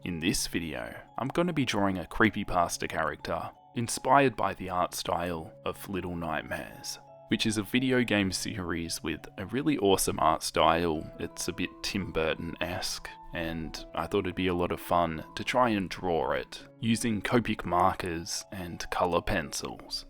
In this video, I'm going to be drawing a creepypasta character inspired by the art style of Little Nightmares, which is a video game series with a really awesome art style. It's a bit Tim Burton-esque, and I thought it'd be a lot of fun to try and draw it using Copic markers and colour pencils.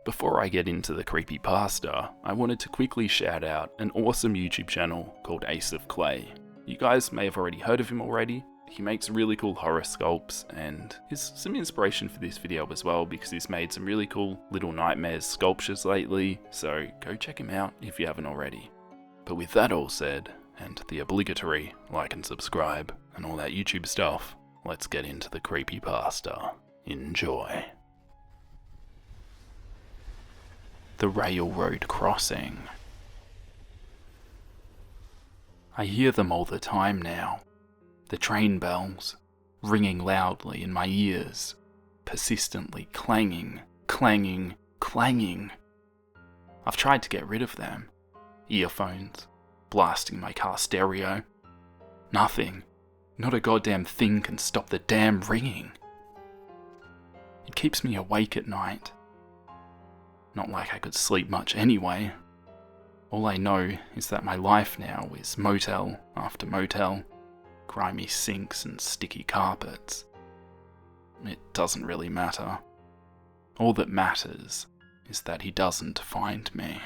Before I get into the creepypasta, I wanted to quickly shout out an awesome YouTube channel called Ace of Clay. You guys may have already heard of him already. He makes really cool horror sculpts and is some inspiration for this video as well because he's made some really cool Little Nightmares sculptures lately, so go check him out if you haven't already. But with that all said, and the obligatory like and subscribe and all that YouTube stuff, let's get into the creepypasta. Enjoy. The railroad crossing. I hear them all the time now. The train bells, ringing loudly in my ears, persistently clanging, clanging, clanging. I've tried to get rid of them. Earphones, blasting my car stereo. Nothing, not a goddamn thing can stop the damn ringing. It keeps me awake at night. Not like I could sleep much anyway. All I know is that my life now is motel after motel. Grimy sinks and sticky carpets. It doesn't really matter. All that matters is that he doesn't find me.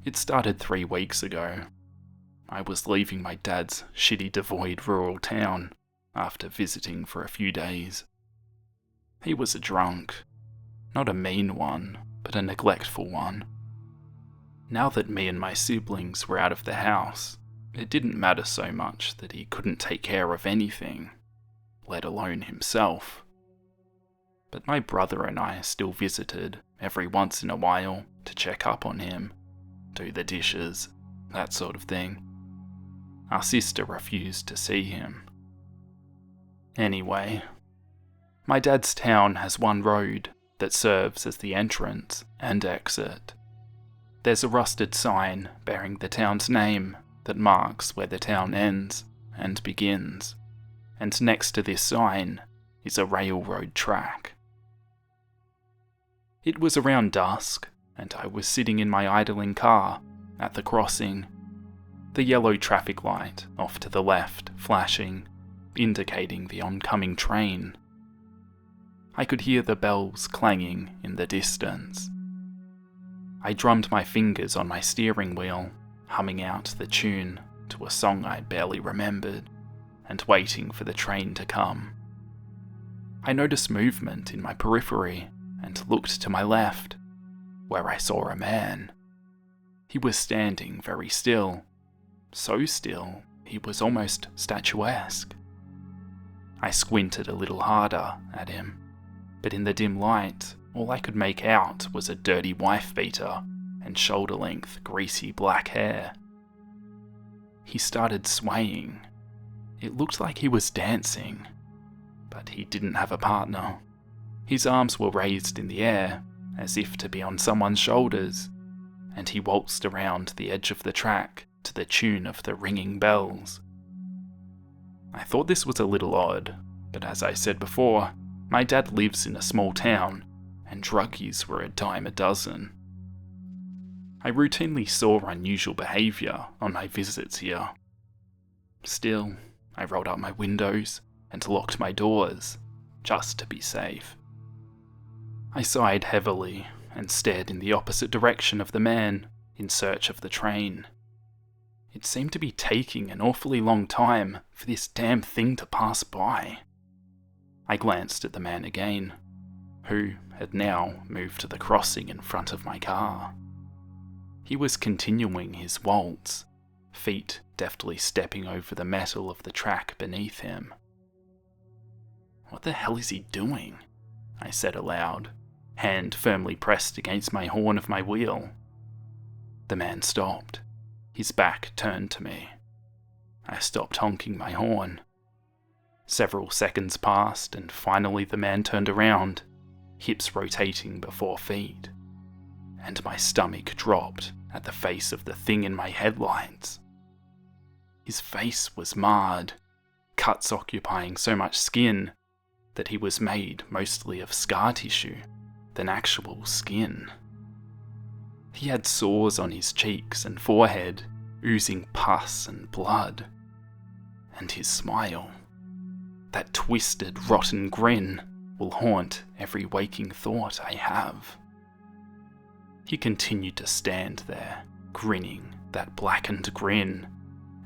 It started 3 weeks ago. I was leaving my dad's shitty devoid rural town after visiting for a few days. He was a drunk. Not a mean one, but a neglectful one. Now that me and my siblings were out of the house, it didn't matter so much that he couldn't take care of anything, let alone himself. But my brother and I still visited every once in a while to check up on him, do the dishes, that sort of thing. Our sister refused to see him. Anyway, my dad's town has one road that serves as the entrance and exit. There's a rusted sign bearing the town's name that marks where the town ends and begins, and next to this sign is a railroad track. It was around dusk, and I was sitting in my idling car at the crossing, the yellow traffic light off to the left flashing, indicating the oncoming train. I could hear the bells clanging in the distance. I drummed my fingers on my steering wheel, humming out the tune to a song I barely remembered, and waiting for the train to come. I noticed movement in my periphery and looked to my left, where I saw a man. He was standing very still, so still he was almost statuesque. I squinted a little harder at him, but in the dim light, all I could make out was a dirty wife-beater and shoulder-length greasy black hair. He started swaying. It looked like he was dancing, but he didn't have a partner. His arms were raised in the air, as if to be on someone's shoulders, and he waltzed around the edge of the track to the tune of the ringing bells. I thought this was a little odd, but as I said before, my dad lives in a small town, and druggies were a dime a dozen. I routinely saw unusual behaviour on my visits here. Still, I rolled up my windows and locked my doors, just to be safe. I sighed heavily and stared in the opposite direction of the man, in search of the train. It seemed to be taking an awfully long time for this damn thing to pass by. I glanced at the man again, who had now moved to the crossing in front of my car. He was continuing his waltz, feet deftly stepping over the metal of the track beneath him. "What the hell is he doing?" I said aloud, hand firmly pressed against my horn of my wheel. The man stopped, his back turned to me. I stopped honking my horn. Several seconds passed, and finally the man turned around, hips rotating before feet, and my stomach dropped at the face of the thing in my headlights. His face was marred, cuts occupying so much skin that he was made mostly of scar tissue than actual skin. He had sores on his cheeks and forehead, oozing pus and blood. And his smile, that twisted, rotten grin, will haunt every waking thought I have. He continued to stand there, grinning that blackened grin,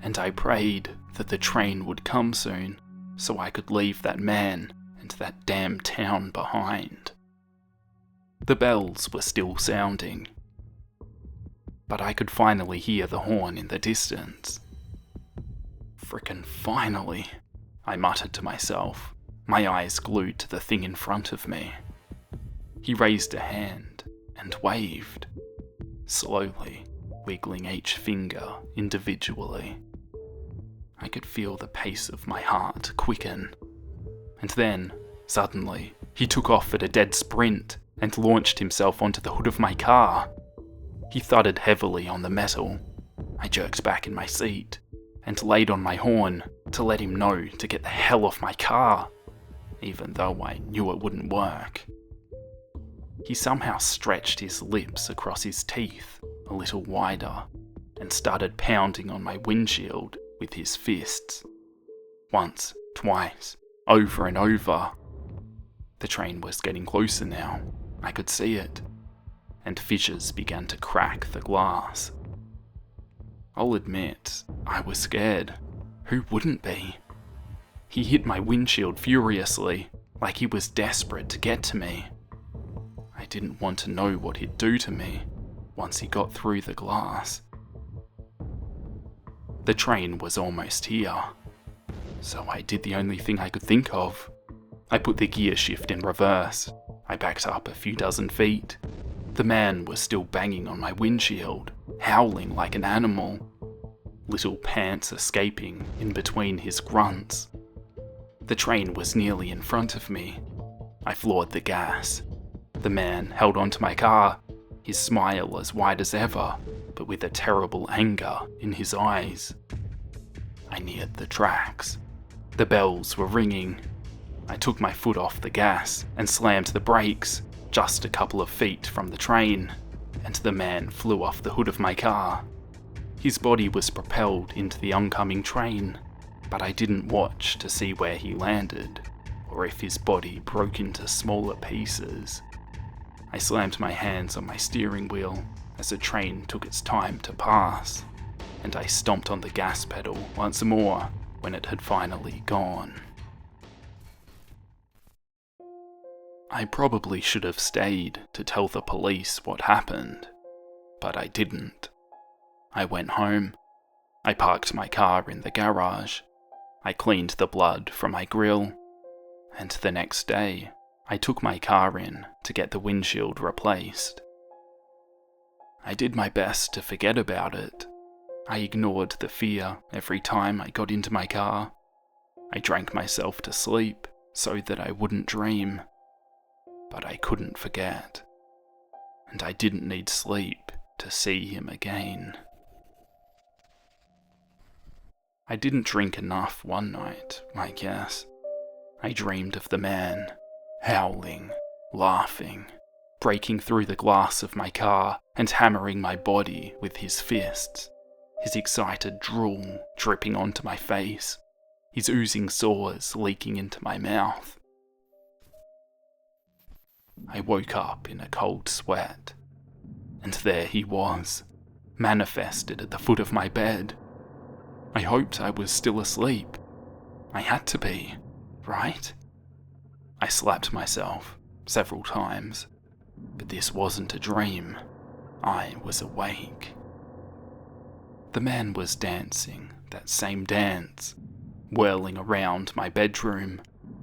and I prayed that the train would come soon so I could leave that man and that damn town behind. The bells were still sounding, but I could finally hear the horn in the distance. Frickin' finally, I muttered to myself, my eyes glued to the thing in front of me. He raised a hand and waved, slowly wiggling each finger individually. I could feel the pace of my heart quicken, and then, suddenly, he took off at a dead sprint and launched himself onto the hood of my car. He thudded heavily on the metal. I jerked back in my seat and laid on my horn to let him know to get the hell off my car, even though I knew it wouldn't work. He somehow stretched his lips across his teeth a little wider and started pounding on my windshield with his fists. Once, twice, over and over. The train was getting closer now. I could see it, and fissures began to crack the glass. I'll admit, I was scared. Who wouldn't be? He hit my windshield furiously, like he was desperate to get to me. I didn't want to know what he'd do to me once he got through the glass. The train was almost here, so I did the only thing I could think of. I put the gear shift in reverse. I backed up a few dozen feet. The man was still banging on my windshield, howling like an animal, little pants escaping in between his grunts. The train was nearly in front of me. I floored the gas. The man held onto my car, his smile as wide as ever, but with a terrible anger in his eyes. I neared the tracks. The bells were ringing. I took my foot off the gas and slammed the brakes just a couple of feet from the train, and the man flew off the hood of my car. His body was propelled into the oncoming train, but I didn't watch to see where he landed, or if his body broke into smaller pieces. I slammed my hands on my steering wheel as the train took its time to pass, and I stomped on the gas pedal once more when it had finally gone. I probably should have stayed to tell the police what happened, but I didn't. I went home. I parked my car in the garage. I cleaned the blood from my grill, and the next day, I took my car in to get the windshield replaced. I did my best to forget about it. I ignored the fear every time I got into my car. I drank myself to sleep so that I wouldn't dream. But I couldn't forget. And I didn't need sleep to see him again. I didn't drink enough one night, I guess. I dreamed of the man, howling, laughing, breaking through the glass of my car and hammering my body with his fists, his excited drool dripping onto my face, his oozing sores leaking into my mouth. I woke up in a cold sweat, and there he was, manifested at the foot of my bed. I hoped I was still asleep. I had to be, right? I slapped myself several times, but this wasn't a dream. I was awake. The man was dancing that same dance, whirling around my bedroom,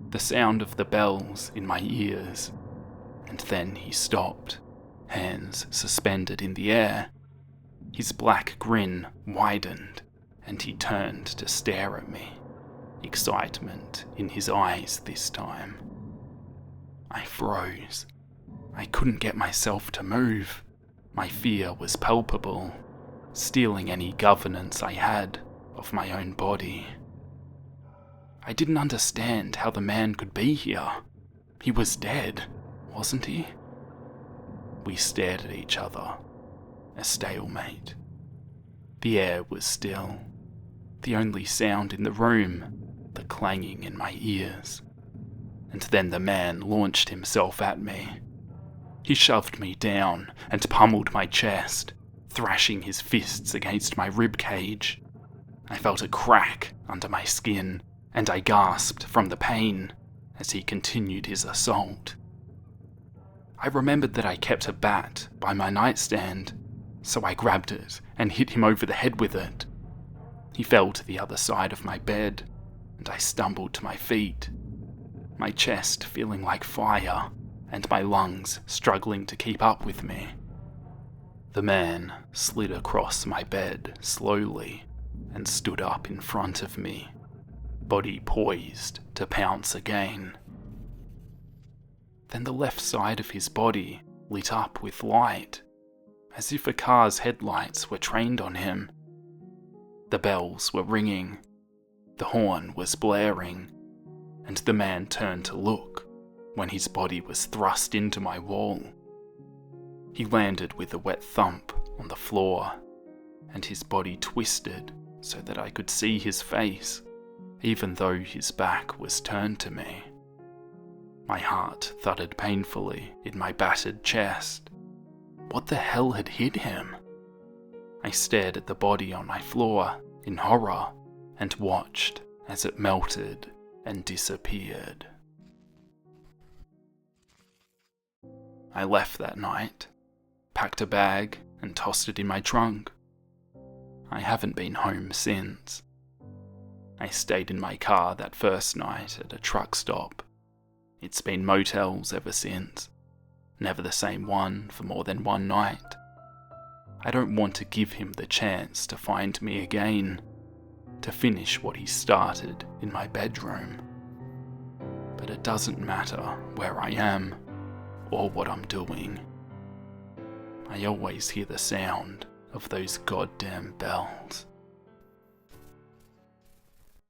the sound of the bells in my ears. And then he stopped, hands suspended in the air. His black grin widened, and he turned to stare at me, excitement in his eyes this time. I froze. I couldn't get myself to move. My fear was palpable, stealing any governance I had of my own body. I didn't understand how the man could be here. He was dead, wasn't he? We stared at each other, a stalemate. The air was still. The only sound in the room, the clanging in my ears. And then the man launched himself at me. He shoved me down and pummeled my chest, thrashing his fists against my rib cage. I felt a crack under my skin, and I gasped from the pain as he continued his assault. I remembered that I kept a bat by my nightstand, so I grabbed it and hit him over the head with it. He fell to the other side of my bed, and I stumbled to my feet, my chest feeling like fire and my lungs struggling to keep up with me. The man slid across my bed slowly and stood up in front of me, body poised to pounce again. Then the left side of his body lit up with light, as if a car's headlights were trained on him. The bells were ringing, the horn was blaring, and the man turned to look when his body was thrust into my wall. He landed with a wet thump on the floor, and his body twisted so that I could see his face, even though his back was turned to me. My heart thudded painfully in my battered chest. What the hell had hit him? I stared at the body on my floor in horror and watched as it melted and disappeared. I left that night, packed a bag and tossed it in my trunk. I haven't been home since. I stayed in my car that first night at a truck stop. It's been motels ever since, never the same one for more than one night. I don't want to give him the chance to find me again, to finish what he started in my bedroom. But it doesn't matter where I am or what I'm doing. I always hear the sound of those goddamn bells.